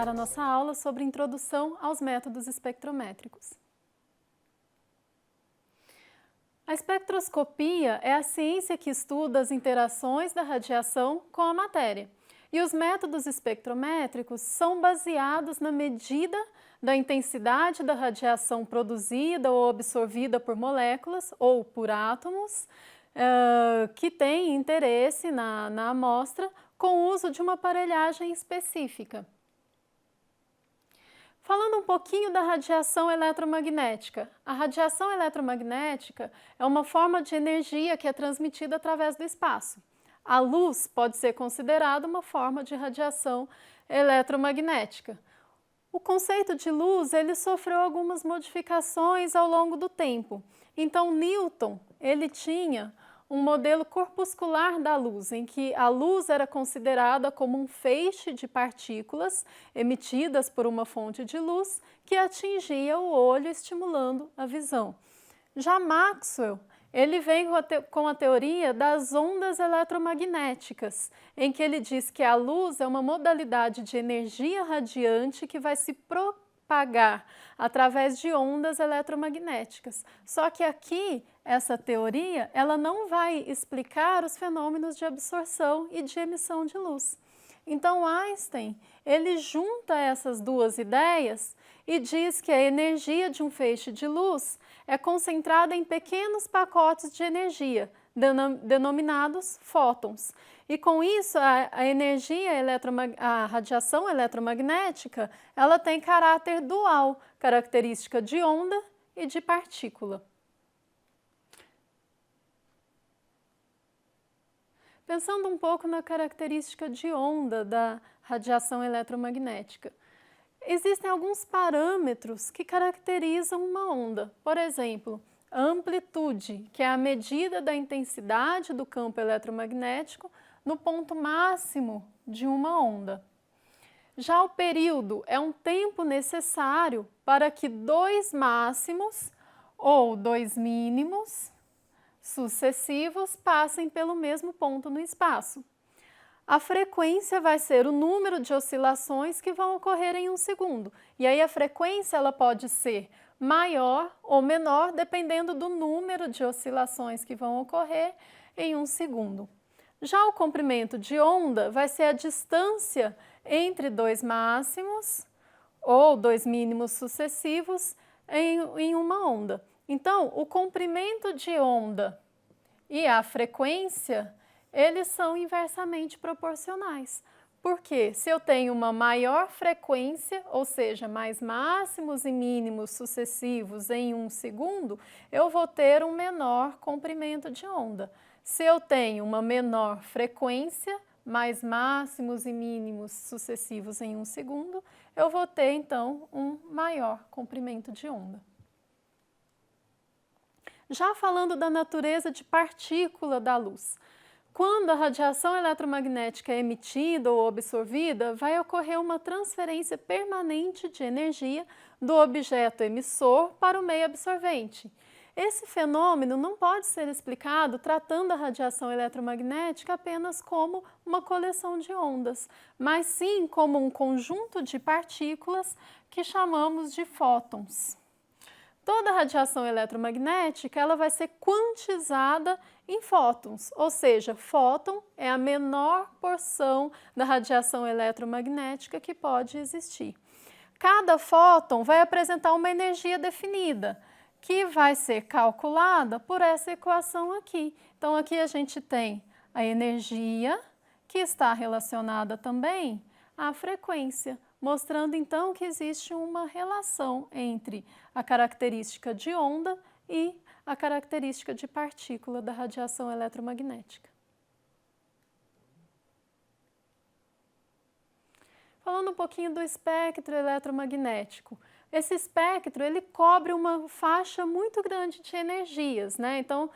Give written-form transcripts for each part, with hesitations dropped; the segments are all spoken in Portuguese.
iniciar a nossa aula sobre introdução aos métodos espectrométricos. A espectroscopia é a ciência que estuda as interações da radiação com a matéria. E os métodos espectrométricos são baseados na medida da intensidade da radiação produzida ou absorvida por moléculas ou por átomos que têm interesse na amostra com o uso de uma aparelhagem específica. Falando um pouquinho da radiação eletromagnética. A radiação eletromagnética é uma forma de energia que é transmitida através do espaço. A luz pode ser considerada uma forma de radiação eletromagnética. O conceito de luz ele sofreu algumas modificações ao longo do tempo. Então, Newton ele tinha um modelo corpuscular da luz, em que a luz era considerada como um feixe de partículas emitidas por uma fonte de luz que atingia o olho, estimulando a visão. Já Maxwell, ele vem com a teoria das ondas eletromagnéticas, em que ele diz que a luz é uma modalidade de energia radiante que vai se propagar através de ondas eletromagnéticas. Só que aqui, essa teoria, ela não vai explicar os fenômenos de absorção e de emissão de luz. Então, Einstein, ele junta essas duas ideias e diz que a energia de um feixe de luz é concentrada em pequenos pacotes de energia, denominados fótons. E com isso, a radiação eletromagnética, ela tem caráter dual, característica de onda e de partícula. Pensando um pouco na característica de onda da radiação eletromagnética. Existem alguns parâmetros que caracterizam uma onda. Por exemplo, a amplitude, que é a medida da intensidade do campo eletromagnético no ponto máximo de uma onda. Já o período é um tempo necessário para que dois máximos ou dois mínimos sucessivos passem pelo mesmo ponto no espaço. A frequência vai ser o número de oscilações que vão ocorrer em um segundo. E aí a frequência ela pode ser maior ou menor, dependendo do número de oscilações que vão ocorrer em um segundo. Já o comprimento de onda vai ser a distância entre dois máximos ou dois mínimos sucessivos em uma onda. Então, o comprimento de onda e a frequência, eles são inversamente proporcionais. Porque se eu tenho uma maior frequência, ou seja, mais máximos e mínimos sucessivos em um segundo, eu vou ter um menor comprimento de onda. Se eu tenho uma menor frequência, mais máximos e mínimos sucessivos em um segundo, eu vou ter, então, um maior comprimento de onda. Já falando da natureza de partícula da luz. Quando a radiação eletromagnética é emitida ou absorvida, vai ocorrer uma transferência permanente de energia do objeto emissor para o meio absorvente. Esse fenômeno não pode ser explicado tratando a radiação eletromagnética apenas como uma coleção de ondas, mas sim como um conjunto de partículas que chamamos de fótons. Toda radiação eletromagnética ela vai ser quantizada em fótons, ou seja, fóton é a menor porção da radiação eletromagnética que pode existir. Cada fóton vai apresentar uma energia definida, que vai ser calculada por essa equação aqui. Então, aqui a gente tem a energia, que está relacionada também à frequência, mostrando então que existe uma relação entre a característica de onda e a característica de partícula da radiação eletromagnética. Falando um pouquinho do espectro eletromagnético. Esse espectro, ele cobre uma faixa muito grande de energias, né? Então,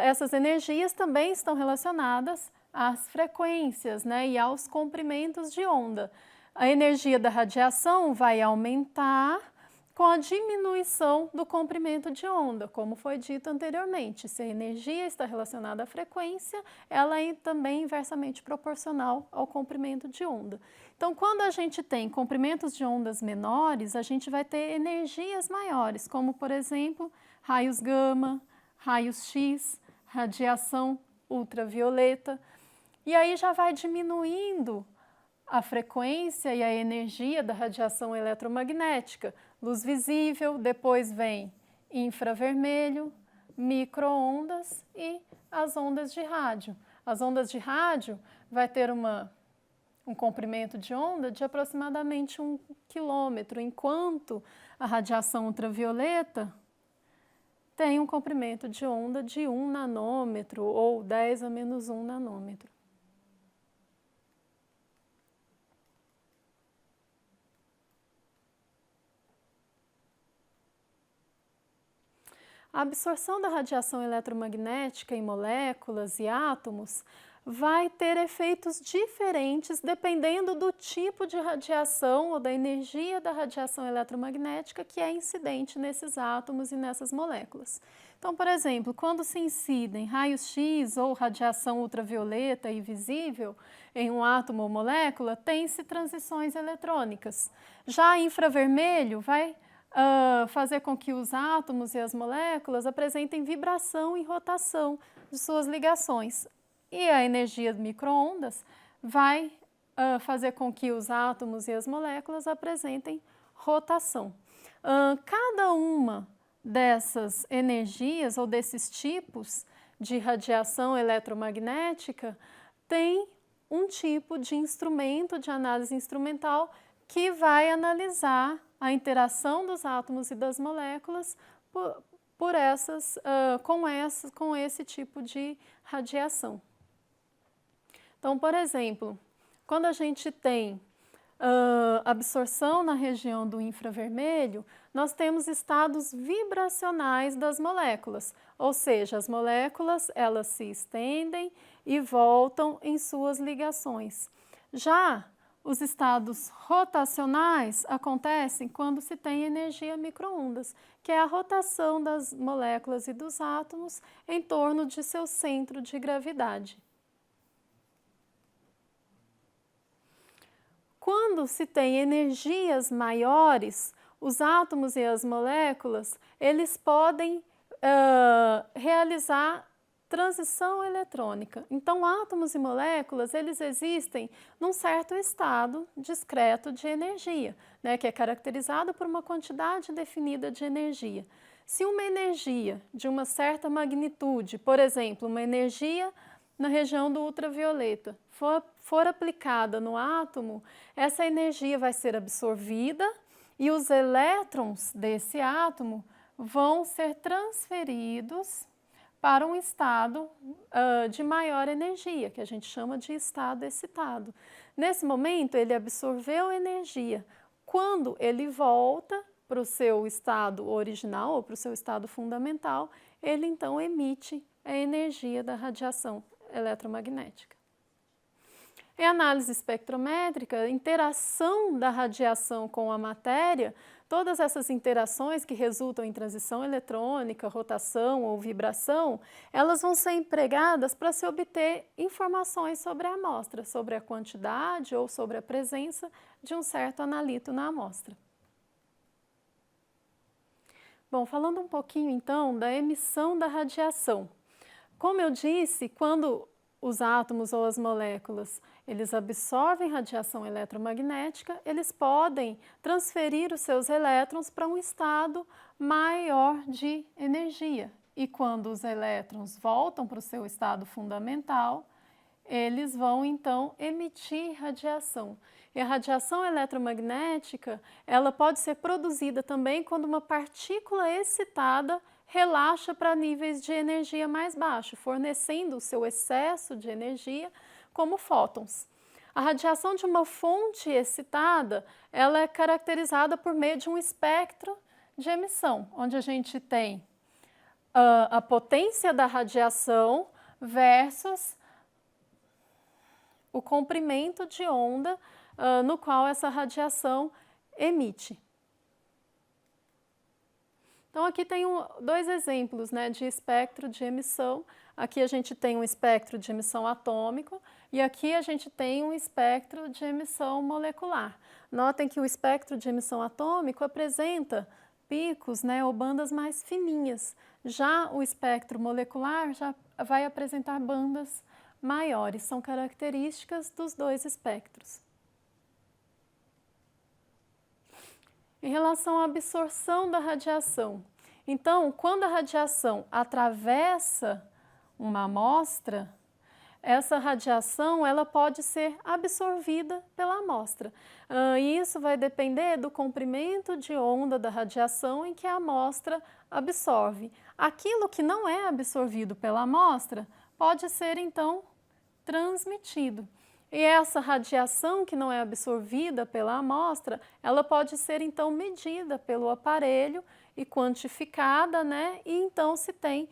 essas energias também estão relacionadas às frequências, né? E aos comprimentos de onda. A energia da radiação vai aumentar com a diminuição do comprimento de onda, como foi dito anteriormente. Se a energia está relacionada à frequência, ela é também inversamente proporcional ao comprimento de onda. Então, quando a gente tem comprimentos de ondas menores, a gente vai ter energias maiores, como, por exemplo, raios gama, raios X, radiação ultravioleta, e aí já vai diminuindo a frequência e a energia da radiação eletromagnética. Luz visível, depois vem infravermelho, micro-ondas e as ondas de rádio. As ondas de rádio vai ter um comprimento de onda de aproximadamente 1 quilômetro, enquanto a radiação ultravioleta tem um comprimento de onda de 1 nanômetro ou 10 a menos 1 nanômetro. A absorção da radiação eletromagnética em moléculas e átomos vai ter efeitos diferentes dependendo do tipo de radiação ou da energia da radiação eletromagnética que é incidente nesses átomos e nessas moléculas. Então, por exemplo, quando se incidem raios X ou radiação ultravioleta e visível em um átomo ou molécula, tem-se transições eletrônicas. Já infravermelho vai fazer com que os átomos e as moléculas apresentem vibração e rotação de suas ligações. E a energia de micro-ondas vai fazer com que os átomos e as moléculas apresentem rotação. Cada uma dessas energias ou desses tipos de radiação eletromagnética tem um tipo de instrumento de análise instrumental que vai analisar a interação dos átomos e das moléculas com esse tipo de radiação. Então, por exemplo, quando a gente tem absorção na região do infravermelho, nós temos estados vibracionais das moléculas, ou seja, as moléculas elas se estendem e voltam em suas ligações. Já os estados rotacionais acontecem quando se tem energia micro-ondas, que é a rotação das moléculas e dos átomos em torno de seu centro de gravidade. Quando se tem energias maiores, os átomos e as moléculas, eles podem realizar transição eletrônica. Então, átomos e moléculas, eles existem num certo estado discreto de energia, né, que é caracterizado por uma quantidade definida de energia. Se uma energia de uma certa magnitude, por exemplo, uma energia na região do ultravioleta, for aplicada no átomo, essa energia vai ser absorvida e os elétrons desse átomo vão ser transferidos para um estado de maior energia, que a gente chama de estado excitado. Nesse momento, ele absorveu energia. Quando ele volta para o seu estado original ou para o seu estado fundamental, ele então emite a energia da radiação eletromagnética. Em análise espectrométrica, a interação da radiação com a matéria, todas essas interações que resultam em transição eletrônica, rotação ou vibração, elas vão ser empregadas para se obter informações sobre a amostra, sobre a quantidade ou sobre a presença de um certo analito na amostra. Bom, falando um pouquinho então da emissão da radiação. Como eu disse, quando os átomos ou as moléculas, eles absorvem radiação eletromagnética, eles podem transferir os seus elétrons para um estado maior de energia. E quando os elétrons voltam para o seu estado fundamental, eles vão então emitir radiação. E a radiação eletromagnética, ela pode ser produzida também quando uma partícula excitada relaxa para níveis de energia mais baixos, fornecendo o seu excesso de energia como fótons. A radiação de uma fonte excitada, ela é caracterizada por meio de um espectro de emissão, onde a gente tem a potência da radiação versus o comprimento de onda no qual essa radiação emite. Então, aqui tem dois exemplos, né, de espectro de emissão. Aqui a gente tem um espectro de emissão atômico e aqui a gente tem um espectro de emissão molecular. Notem que o espectro de emissão atômico apresenta picos, né, ou bandas mais fininhas. Já o espectro molecular já vai apresentar bandas maiores. São características dos dois espectros. Em relação à absorção da radiação. Então, quando a radiação atravessa uma amostra, essa radiação ela pode ser absorvida pela amostra. E isso vai depender do comprimento de onda da radiação em que a amostra absorve. Aquilo que não é absorvido pela amostra pode ser, então, transmitido. E essa radiação que não é absorvida pela amostra, ela pode ser então medida pelo aparelho e quantificada, né? E então se tem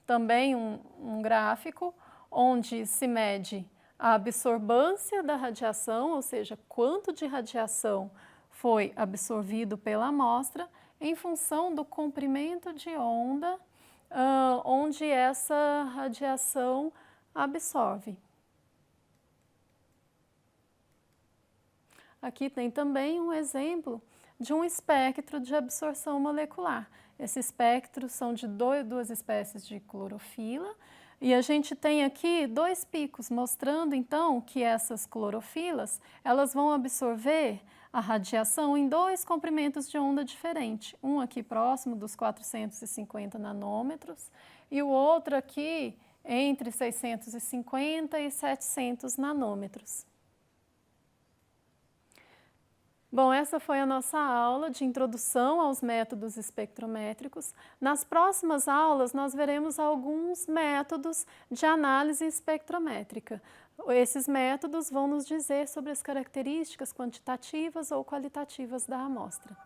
também um gráfico onde se mede a absorvância da radiação, ou seja, quanto de radiação foi absorvido pela amostra, em função do comprimento de onda onde essa radiação absorve. Aqui tem também um exemplo de um espectro de absorção molecular. Esses espectros são de duas espécies de clorofila e a gente tem aqui dois picos, mostrando então que essas clorofilas elas vão absorver a radiação em dois comprimentos de onda diferentes. Um aqui próximo dos 450 nanômetros e o outro aqui entre 650 e 700 nanômetros. Bom, essa foi a nossa aula de introdução aos métodos espectrométricos. Nas próximas aulas, nós veremos alguns métodos de análise espectrométrica. Esses métodos vão nos dizer sobre as características quantitativas ou qualitativas da amostra.